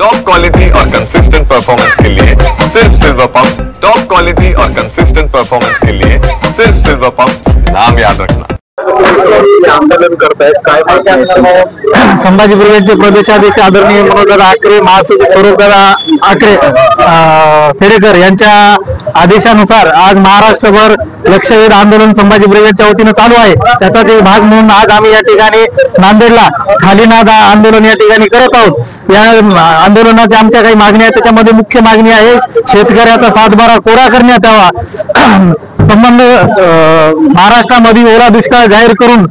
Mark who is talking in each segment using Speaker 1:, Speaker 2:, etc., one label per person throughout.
Speaker 1: Top quality और consistent performance के लिए सिर्फ सिल्वर पंप्स। टॉप क्वालिटी और कंसिस्टेंट परफॉर्मेंस के लिए सिर्फ सिल्वर पंप्स, नाम याद रखना।
Speaker 2: आंदोलन करतायत काय
Speaker 3: संभाजी ब्रिगेडचे प्रदेशाध्यक्ष आदरणीय मनोजदादा आकरे, महासचिव स्वरूपदादा आकरे खेडेकर यांच्या आदेशानुसार आज महाराष्ट्रभर लक्षवेध आंदोलन संभाजी ब्रिगेडच्या वतीने चालू आहे। त्याचाच एक भाग म्हणून आज आम्ही या ठिकाणी नांदेडला खालीनाद आंदोलन या ठिकाणी करत आहोत। या आंदोलनाच्या आमच्या काही मागण्या आहेत, त्याच्यामध्ये मुख्य मागणी आहे शेतकऱ्याचा 7/12 कोरा करण्यात यावा, संबंध महाराष्ट्रामध्ये ओला दुष्काळ जाहीर करून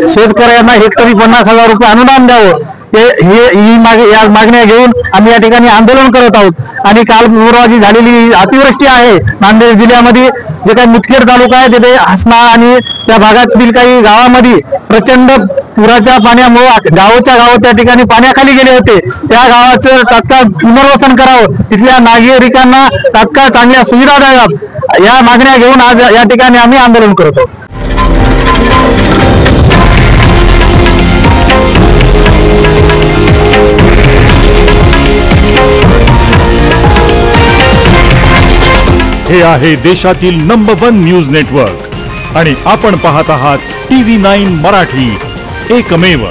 Speaker 3: शेतकऱ्यांना हेक्टरी 50,000 रुपये अनुदान द्यावं, या मागण्या घेऊन आम्ही या ठिकाणी आंदोलन करत आहोत। आणि काल पूर्वा जी झालेली अतिवृष्टी आहे नांदेड जिल्ह्यामध्ये, जे काही मुदखेड तालुका आहे तिथे हसना आणि त्या भागातील काही गावामध्ये प्रचंड पुराच्या पाण्यामुळे गावच्या त्या ठिकाणी पाण्याखाली गेले होते। त्या गावाचं तात्काळ पुनर्वसन करावं, तिथल्या नागरिकांना तात्काळ चांगल्या सुविधा द्याव्यात, या मागण्या घेऊन आज या ठिकाणी आम्ही आंदोलन करत आहोत।
Speaker 4: हे आहे देशातील नंबर 1 न्यूज नेटवर्क आणि आपण पाहत आहात TV9 मराठी, एकमेव।